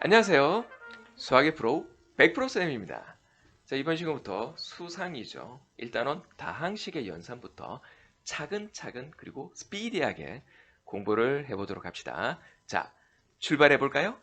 안녕하세요. 수학의 프로 100%쌤입니다. 자, 이번 시간부터 수상이죠. 일단은 다항식의 연산부터 차근차근 그리고 스피디하게 공부를 해보도록 합시다. 자, 출발해 볼까요?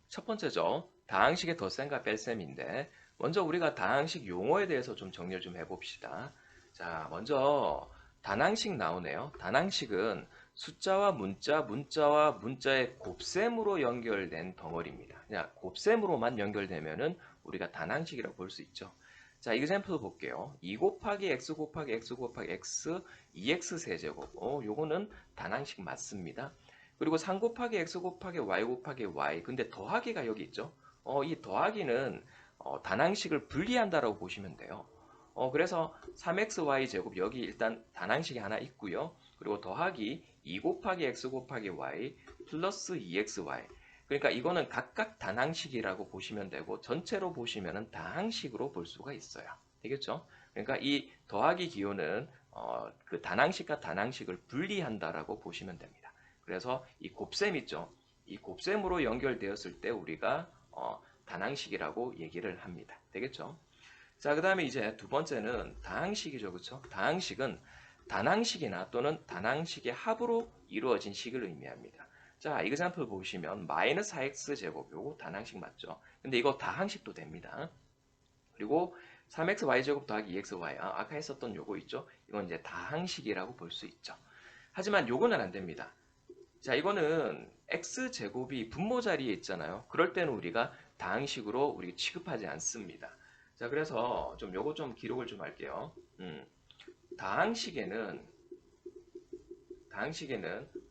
첫 번째죠. 다항식의 덧셈과 뺄셈인데 먼저 우리가 다항식 용어에 대해서 좀 정리를 좀 해봅시다. 자, 먼저 단항식 나오네요. 단항식은 숫자와 문자, 문자와 문자의 곱셈으로 연결된 덩어리입니다. 그냥 곱셈으로만 연결되면은 우리가 단항식이라고 볼 수 있죠. 자, 이그샘플 볼게요. 2 곱하기 x 곱하기 x 곱하기 x, 2x 세제곱. 요거는 단항식 맞습니다. 그리고 3 곱하기 x 곱하기 y 곱하기 y. 근데 더하기가 여기 있죠. 이 더하기는 단항식을 분리한다라고 보시면 돼요. 그래서 3xy 제곱 여기 일단 단항식이 하나 있고요. 그리고 더하기 2 곱하기 x 곱하기 y 플러스 2xy. 그러니까 이거는 각각 단항식이라고 보시면 되고 전체로 보시면 다항식으로 볼 수가 있어요. 되겠죠? 그러니까 이 더하기 기호는 그 단항식과 단항식을 분리한다라고 보시면 됩니다. 그래서 이 곱셈 있죠. 이 곱셈으로 연결되었을 때 우리가 단항식이라고 얘기를 합니다. 되겠죠? 자, 그 다음에 이제 두 번째는 다항식이죠. 그렇죠? 다항식은 단항식이나 또는 단항식의 합으로 이루어진 식을 의미합니다. 자, 이그샘플 보시면 마이너스 4x 제곱 요거 단항식 맞죠? 근데 이거 다항식도 됩니다. 그리고 3xy 제곱 더하기 2xy 아까 했었던 요거 있죠? 이건 이제 다항식이라고 볼 수 있죠. 하지만 요거는 안 됩니다. 자, 이거는 x제곱이 분모 자리에 있잖아요. 그럴 때는 우리가 다항식으로 우리 취급하지 않습니다. 자, 그래서 좀 요거 좀 기록을 좀 할게요. 다항식에는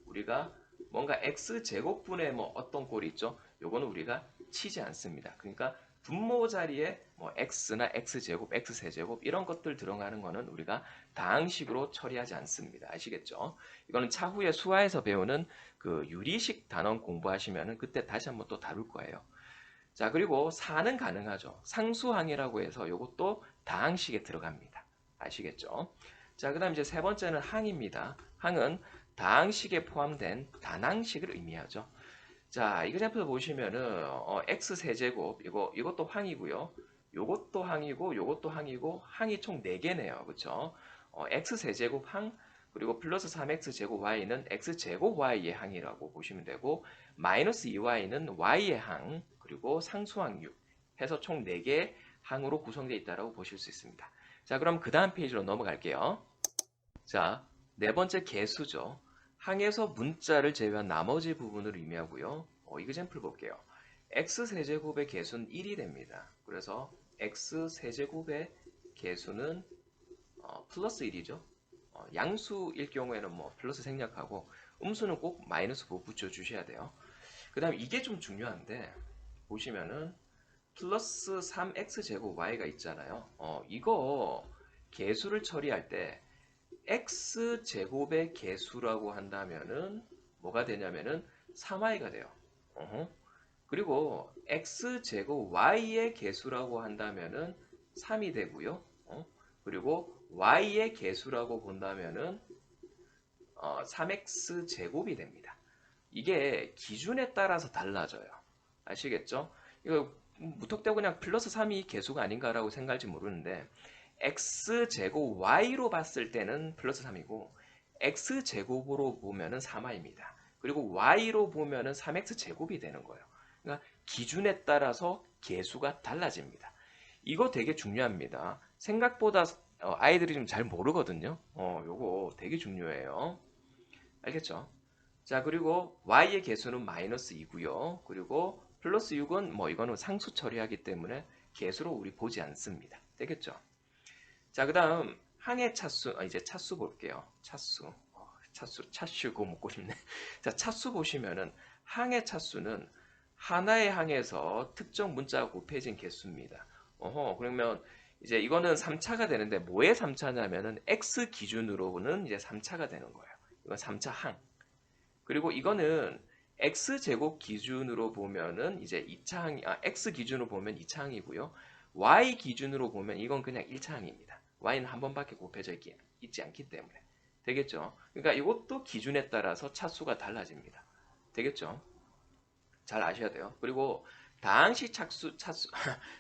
우리가 뭔가 x제곱분의 뭐 어떤 꼴이 있죠? 요거는 우리가 치지 않습니다. 그러니까 분모 자리에 뭐 x나 x제곱, x세제곱 이런 것들 들어가는 거는 우리가 다항식으로 처리하지 않습니다. 아시겠죠? 이거는 차후에 수화에서 배우는 그 유리식 단원 공부하시면은 그때 다시 한번 또 다룰 거예요. 자, 그리고 4는 가능하죠. 상수항이라고 해서 이것도 다항식에 들어갑니다. 아시겠죠? 자, 그 다음 이제 세 번째는 항입니다. 항은 다항식에 포함된 단항식을 의미하죠. 자, 이그샘플 보시면은 x 세제곱 이것도 항이고요. 요것도 항이고 요것도 항이고 항이 총 4개네요. 그렇죠? x 세제곱 항 그리고 플러스 3x 제곱 y는 x 제곱 y의 항이라고 보시면 되고 마이너스 2y는 y의 항 그리고 상수항 6 해서 총 4개의 항으로 구성되어 있다고 보실 수 있습니다. 자, 그럼 그 다음 페이지로 넘어갈게요. 자, 네 번째 개수죠. 항에서 문자를 제외한 나머지 부분을 의미하고요. 이그샘플 볼게요. x세제곱의 개수는 1이 됩니다. 그래서 x세제곱의 개수는 플러스 1이죠. 양수일 경우에는 뭐 플러스 생략하고 음수는 꼭 마이너스 붙여 주셔야 돼요. 그 다음 이게 좀 중요한데 보시면은 플러스 3x제곱 y가 있잖아요. 이거 개수를 처리할 때 x제곱의 개수라고 한다면은 뭐가 되냐면은 3y가 돼요. 그리고 x제곱 y의 개수라고 한다면은 3이 되고요. 그리고 y의 개수라고 본다면은 3x제곱이 됩니다. 이게 기준에 따라서 달라져요. 아시겠죠? 이거 무턱대고 그냥 플러스 3이 개수가 아닌가라고 생각할지 모르는데 x제곱 y로 봤을 때는 플러스 3이고 x제곱으로 보면은 3y입니다. 그리고 y로 보면은 3x제곱이 되는 거예요. 그러니까 기준에 따라서 개수가 달라집니다. 이거 되게 중요합니다. 생각보다 아이들이 좀 잘 모르거든요. 요거 되게 중요해요. 알겠죠? 자, 그리고 y의 개수는 마이너스 2고요. 그리고 플러스 6은 뭐 이거는 상수 처리하기 때문에 개수로 우리 보지 않습니다. 되겠죠? 자, 그다음 항의 차수, 이제 차수 볼게요. 차수. 차슈고 먹고 싶네. 자, 차수 보시면은 항의 차수는 하나의 항에서 특정 문자가 곱해진 개수입니다. 그러면 이제 이거는 3차가 되는데 뭐의 3차냐면은 x 기준으로는 이제 3차가 되는 거예요. 이건 3차 항. 그리고 이거는 x제곱 기준으로 보면은 이제 2차항, x 기준으로 보면 2차항이고요. y 기준으로 보면 이건 그냥 1차항입니다. y는 한 번밖에 곱해져 있지 않기 때문에. 되겠죠? 그러니까 이것도 기준에 따라서 차수가 달라집니다. 되겠죠? 잘 아셔야 돼요. 그리고 다항식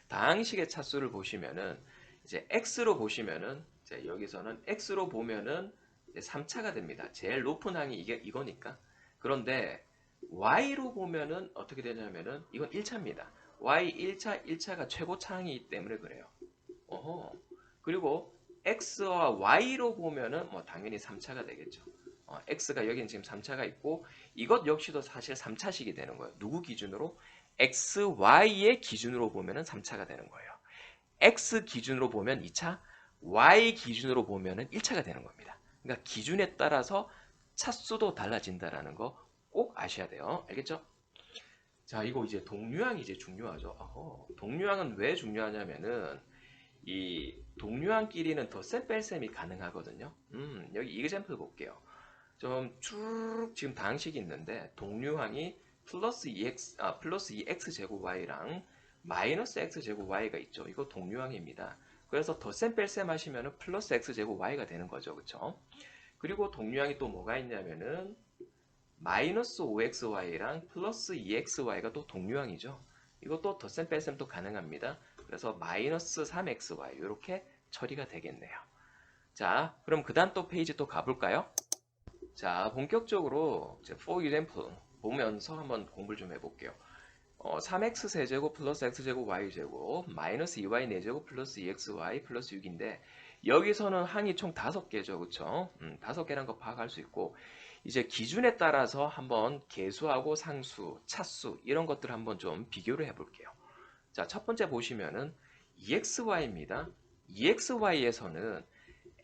다항식의 차수를 보시면은 이제 x로 보시면은 이제 여기서는 x로 보면은 이제 3차가 됩니다. 제일 높은 항이 이거니까. 그런데 y로 보면은 어떻게 되냐면은 이건 1차입니다. y 1차가 최고 차항이기 때문에 그래요. 어허. 그리고 x와 y로 보면은 뭐 당연히 3차가 되겠죠. x가 여기는 지금 3차가 있고 이것 역시도 사실 3차식이 되는 거예요. 누구 기준으로? x, y의 기준으로 보면은 3차가 되는 거예요. x 기준으로 보면 2차, y 기준으로 보면은 1차가 되는 겁니다. 그러니까 기준에 따라서 차수도 달라진다라는 거 꼭 아셔야 돼요. 알겠죠? 자, 이거 이제 동류항이 이제 중요하죠. 동류항은 왜 중요하냐면은 이 동류항끼리는 덧셈 뺄셈이 가능하거든요. 여기 이그젬플 볼게요. 좀 쭉 지금 다항식이 있는데 동류항이 플러스 2x 제곱 y랑 마이너스 x 제곱 y가 있죠. 이거 동류항입니다. 그래서 덧셈 뺄셈 하시면은 플러스 x 제곱 y가 되는 거죠. 그쵸? 그리고 동류항이 또 뭐가 있냐면은 마이너스 5xy랑 플러스 2xy가 또 동류항이죠. 이것도 덧셈 뺄셈 도 가능합니다. 그래서 마이너스 3xy 이렇게 처리가 되겠네요. 자, 그럼 그 다음 또 페이지 또 가볼까요? 자, 본격적으로 이제 for example 보면서 한번 공부를 좀 해볼게요. 3x 세제곱 플러스 x제곱 y제곱 마이너스 2y 4제곱 플러스 2xy 플러스 6인데 여기서는 항이 총 5개죠. 그쵸? 5개란 거 파악할 수 있고 이제 기준에 따라서 한번 계수하고 상수, 차수 이런 것들 한번 좀 비교를 해볼게요. 자, 첫 번째 보시면은 EXY입니다. EXY에서는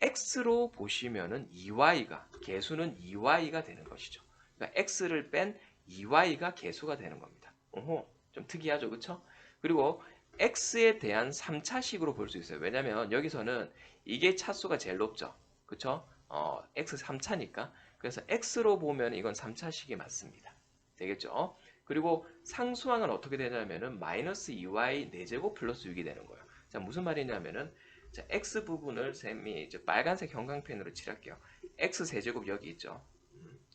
X로 보시면은 EY가, 개수는 EY가 되는 것이죠. 그러니까 X를 뺀 EY가 개수가 되는 겁니다. 좀 특이하죠, 그쵸? 그리고 X에 대한 3차식으로 볼 수 있어요. 왜냐면 여기서는 이게 차수가 제일 높죠. 그쵸? X 3차니까. 그래서 X로 보면 이건 3차식이 맞습니다. 되겠죠? 그리고 상수항은 어떻게 되냐면은 마이너스 2y 4제곱 플러스 6이 되는 거예요. 자, 무슨 말이냐면은 자, x 부분을 쌤이 이제 빨간색 형광펜으로 칠할게요. x 세제곱 여기 있죠.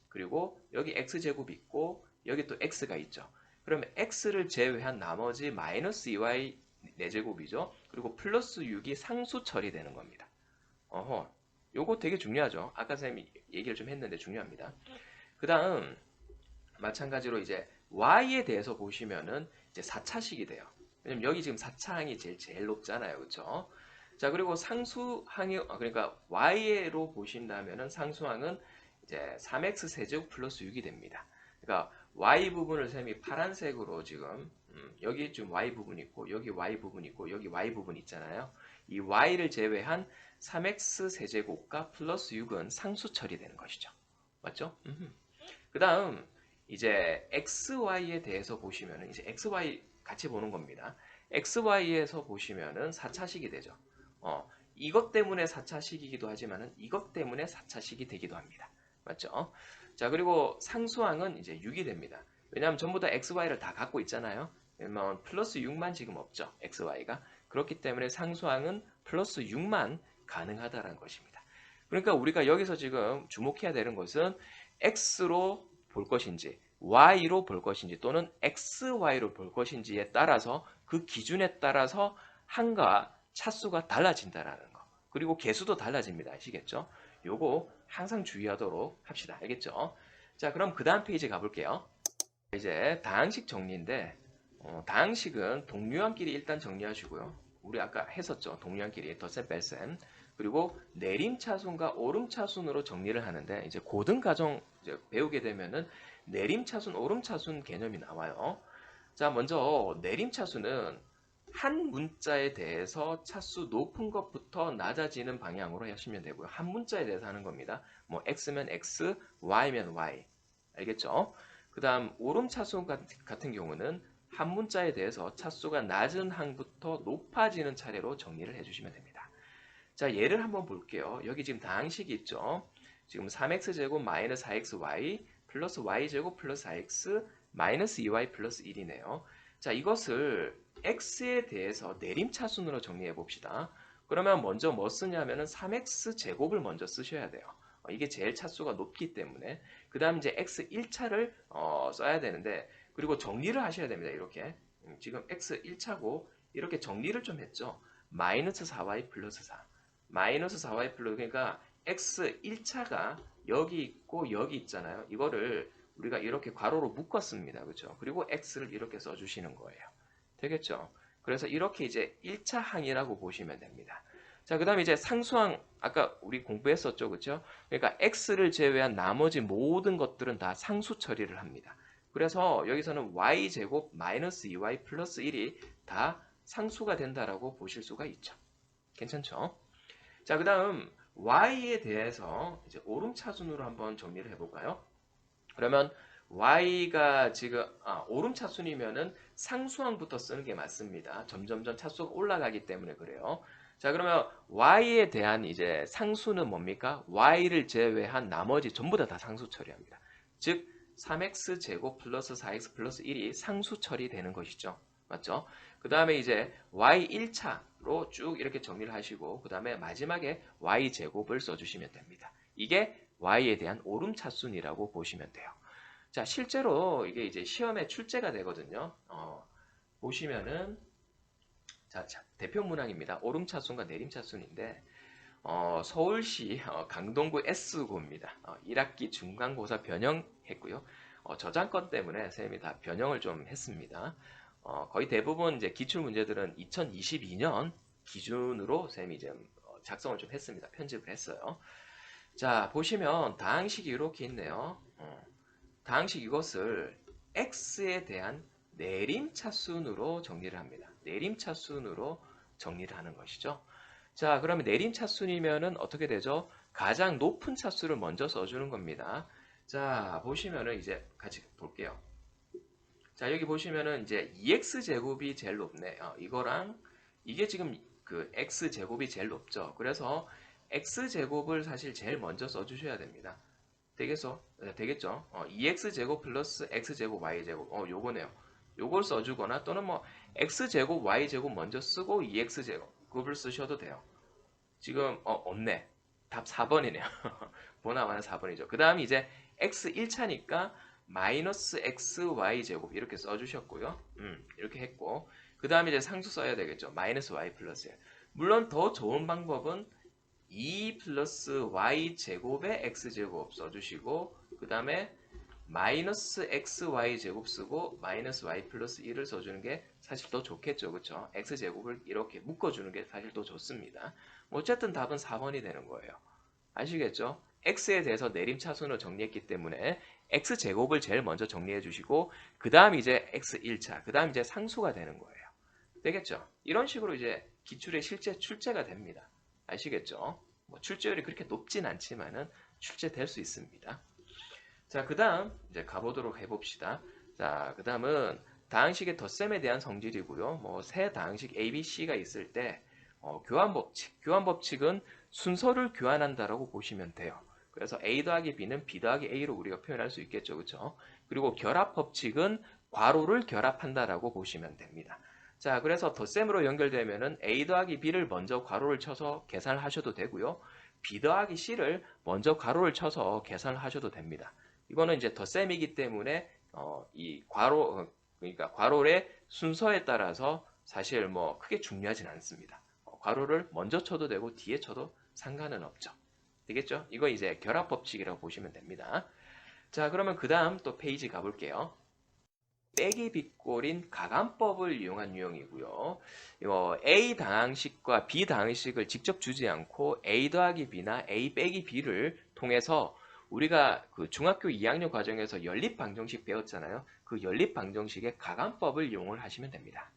그리고 여기 x 제곱 있고 여기 또 x가 있죠. 그러면 x를 제외한 나머지 마이너스 2y 4제곱이죠. 그리고 플러스 6이 상수 처리되는 겁니다. 요거 되게 중요하죠. 아까 쌤이 얘기를 좀 했는데 중요합니다. 그 다음 마찬가지로 이제 y에 대해서 보시면은 이제 4차식이 돼요. 왜냐면 여기 지금 4차항이 제일 높잖아요. 그쵸? 자, 그리고 상수항이, 그러니까 y로 보신다면은 상수항은 이제 3x 세제곱 플러스 6이 됩니다. 그러니까 y 부분을 쌤이 파란색으로 지금, 여기 지금 y 부분 있고, 여기 y 부분 있고, 여기 y 부분 있잖아요. 이 y를 제외한 3x 세제곱과 플러스 6은 상수 처리되는 것이죠. 맞죠? 그 다음, 이제 XY에 대해서 보시면은 이제 XY 같이 보는 겁니다. XY에서 보시면은 4차식이 되죠. 이것 때문에 4차식이기도 하지만은 이것 때문에 4차식이 되기도 합니다. 맞죠? 자, 그리고 상수항은 이제 6이 됩니다. 왜냐하면 전부 다 XY를 다 갖고 있잖아요. 그러면 플러스 6만 지금 없죠. XY가. 그렇기 때문에 상수항은 플러스 6만 가능하다는 것입니다. 그러니까 우리가 여기서 지금 주목해야 되는 것은 X로 볼 것인지 Y로 볼 것인지 또는 XY로 볼 것인지에 따라서 그 기준에 따라서 항과 차수가 달라진다라는 거. 그리고 개수도 달라집니다. 아시겠죠? 요거 항상 주의하도록 합시다. 알겠죠? 자, 그럼 그 다음 페이지 가볼게요. 이제 다항식 정리인데 다항식은 동류항끼리 일단 정리하시고요. 우리 아까 했었죠. 동류항끼리 덧셈 뺄셈. 그리고 내림차순과 오름차순으로 정리를 하는데 이제 고등가정 이제 배우게 되면은 내림차순, 오름차순 개념이 나와요. 자, 먼저 내림차순은 한 문자에 대해서 차수 높은 것부터 낮아지는 방향으로 하시면 되고요. 한 문자에 대해서 하는 겁니다. 뭐 x면 x, y면 y. 알겠죠? 그 다음 오름차수 같은 경우는 한 문자에 대해서 차수가 낮은 항부터 높아지는 차례로 정리를 해주시면 됩니다. 자, 예를 한번 볼게요. 여기 지금 다항식이 있죠. 지금 3x제곱 마이너스 4xy 플러스 y제곱 플러스 4x 마이너스 2y 플러스 1이네요. 자, 이것을 x에 대해서 내림차순으로 정리해 봅시다. 그러면 먼저 뭐 쓰냐면은 3x제곱을 먼저 쓰셔야 돼요. 이게 제일 차수가 높기 때문에 그 다음 이제 x 1차를 써야 되는데 그리고 정리를 하셔야 됩니다. 이렇게 지금 x 1차고 이렇게 정리를 좀 했죠. 마이너스 4y 플러스 4 마이너스 4y 플러스 그러니까 x 1차가 여기 있고 여기 있잖아요. 이거를 우리가 이렇게 괄호로 묶었습니다. 그렇죠? 그리고 x를 이렇게 써주시는 거예요. 되겠죠? 그래서 이렇게 이제 1차 항이라고 보시면 됩니다. 자, 그 다음에 이제 상수항, 아까 우리 공부했었죠. 그렇죠? 그러니까 x를 제외한 나머지 모든 것들은 다 상수 처리를 합니다. 그래서 여기서는 y제곱 마이너스 2y 플러스 1이 다 상수가 된다라고 보실 수가 있죠. 괜찮죠? 자, 그 다음 y에 대해서 이제 오름차순으로 한번 정리를 해볼까요? 그러면 y가 지금 오름차순이면은 상수항부터 쓰는 게 맞습니다. 점점점 차수가 올라가기 때문에 그래요. 자, 그러면 y에 대한 이제 상수는 뭡니까? y를 제외한 나머지 전부 다 상수 처리합니다. 즉 3x 제곱 플러스 4x 플러스 1이 상수 처리되는 것이죠. 맞죠? 그 다음에 이제 y 1차로 쭉 이렇게 정리를 하시고 그 다음에 마지막에 y 제곱을 써주시면 됩니다. 이게 y에 대한 오름차순이라고 보시면 돼요. 자, 실제로 이게 이제 시험에 출제가 되거든요. 보시면은 자, 대표 문항입니다. 오름차순과 내림차순인데 서울시 강동구 S고입니다. 1학기 중간고사 변형했고요. 저작권 때문에 선생님이 다 변형을 좀 했습니다. 거의 대부분 이제 기출 문제들은 2022년 기준으로 선생님이 이제 작성을 좀 했습니다. 편집을 했어요. 자, 보시면 다항식이 이렇게 있네요. 다항식 이것을 x에 대한 내림차순으로 정리를 합니다. 내림차순으로 정리를 하는 것이죠. 자, 그러면 내림차순이면은 어떻게 되죠? 가장 높은 차수를 먼저 써주는 겁니다. 자, 보시면은 이제 같이 볼게요. 자, 여기 보시면은 이제 2x제곱이 제일 높네. 이거랑 이게 지금 그 x제곱이 제일 높죠. 그래서 x제곱을 사실 제일 먼저 써주셔야 됩니다. 되겠어? 네, 되겠죠? 2x제곱 플러스 x제곱 y제곱 요거네요. 요걸 써주거나 또는 뭐 x제곱 y제곱 먼저 쓰고 2x제곱을 쓰셔도 돼요. 지금 없네. 답 4번이네요. 보나마나 4번이죠. 그 다음 이제 x 1차니까 마이너스 xy제곱 이렇게 써주셨고요. 이렇게 했고 그 다음에 이제 상수 써야 되겠죠. 마이너스 y 플러스 1. 물론 더 좋은 방법은 2 플러스 y제곱에 x제곱 써주시고 그 다음에 마이너스 xy제곱 쓰고 마이너스 y 플러스 1을 써주는 게 사실 더 좋겠죠. 그렇죠? x제곱을 이렇게 묶어주는 게 사실 더 좋습니다. 어쨌든 답은 4번이 되는 거예요. 아시겠죠? x에 대해서 내림차순으로 정리했기 때문에 x제곱을 제일 먼저 정리해 주시고 그 다음 이제 x 1차 그 다음 이제 상수가 되는 거예요. 되겠죠? 이런 식으로 이제 기출에 실제 출제가 됩니다. 아시겠죠? 뭐 출제율이 그렇게 높진 않지만은 출제될 수 있습니다. 자, 그 다음 이제 가보도록 해봅시다. 자, 그 다음은 다항식의 덧셈에 대한 성질이고요. 뭐 세 다항식 A, B, C가 있을 때 교환 법칙은 순서를 교환한다라고 보시면 돼요. 그래서 A 더하기 B는 B 더하기 A로 우리가 표현할 수 있겠죠. 그렇죠? 그리고 결합 법칙은 괄호를 결합한다라고 보시면 됩니다. 자, 그래서 덧셈으로 연결되면은 A 더하기 B를 먼저 괄호를 쳐서 계산을 하셔도 되고요. B 더하기 C를 먼저 괄호를 쳐서 계산을 하셔도 됩니다. 이거는 이제 덧셈이기 때문에 이 그러니까 괄호의 순서에 따라서 사실 뭐 크게 중요하진 않습니다. 괄호를 먼저 쳐도 되고 뒤에 쳐도 상관은 없죠. 되겠죠? 이거 이제 결합 법칙이라고 보시면 됩니다. 자, 그러면 그 다음 또 페이지 가볼게요. 빼기 빗골인 가감법을 이용한 유형이고요. 이거 A 당항식과 B 당항식을 직접 주지 않고 A 더하기 B나 A 빼기 B를 통해서 우리가 그 중학교 2학년 과정에서 연립방정식 배웠잖아요. 그 연립방정식의 가감법을 이용을 하시면 됩니다.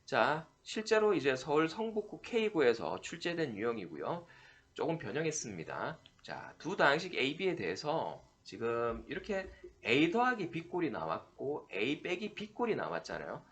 자, 실제로 이제 서울 성북구 K구에서 출제된 유형이고요. 조금 변형했습니다. 자, 두 당식 A, B에 대해서 지금 이렇게 A 더하기 B꼴이 나왔고 A 빼기 B꼴이 나왔잖아요.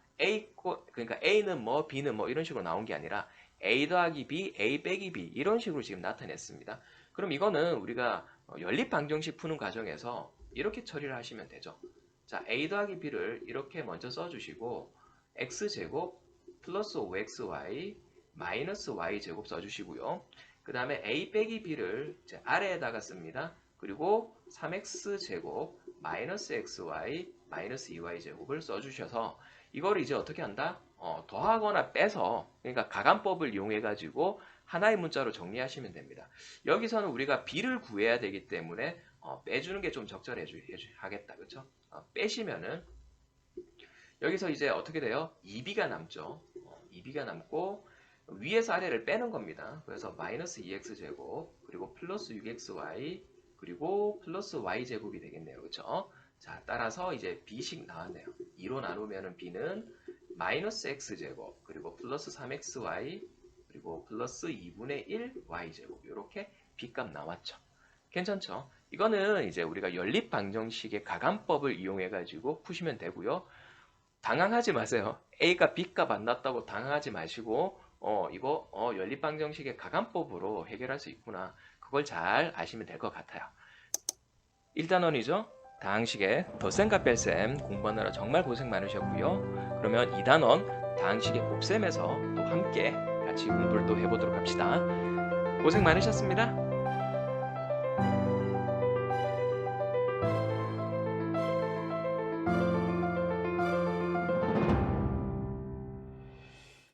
그러니까 A는 뭐 B는 뭐 이런 식으로 나온 게 아니라 A 더하기 B, A 빼기 B 이런 식으로 지금 나타냈습니다. 그럼 이거는 우리가 연립방정식 푸는 과정에서 이렇게 처리를 하시면 되죠. 자, A 더하기 B를 이렇게 먼저 써주시고 X제곱 플러스 5xy 마이너스 y제곱 써주시고요. 그 다음에 a 빼기 b를 아래에다가 씁니다. 그리고 3x제곱 마이너스 xy 마이너스 2y제곱을 써주셔서 이거를 이제 어떻게 한다? 더하거나 빼서 그러니까 가간법을 이용해 가지고 하나의 문자로 정리하시면 됩니다. 여기서는 우리가 b를 구해야 되기 때문에 빼주는 게 좀 적절하겠다. 그렇죠? 빼시면은 여기서 이제 어떻게 돼요? 2b가 남죠. 2b가 남고 위에서 아래를 빼는 겁니다. 그래서 마이너스 2x제곱 그리고 플러스 6xy 그리고 플러스 y제곱이 되겠네요. 그렇죠? 자, 따라서 이제 b식 나왔네요. 2로 나누면 b는 마이너스 x제곱 그리고 플러스 3xy 그리고 플러스 2분의 1 y제곱 이렇게 b값 나왔죠. 괜찮죠? 이거는 이제 우리가 연립방정식의 가간법을 이용해 가지고 푸시면 되고요. 당황하지 마세요. A가 B값 안 났다고 당황하지 마시고 이거 연립방정식의 가간법으로 해결할 수 있구나. 그걸 잘 아시면 될 것 같아요. 1단원이죠. 다항식의 덧셈과 뺄셈 공부하느라 정말 고생 많으셨고요. 그러면 2단원 다항식의 곱셈에서 또 함께 같이 공부를 또 해보도록 합시다. 고생 많으셨습니다.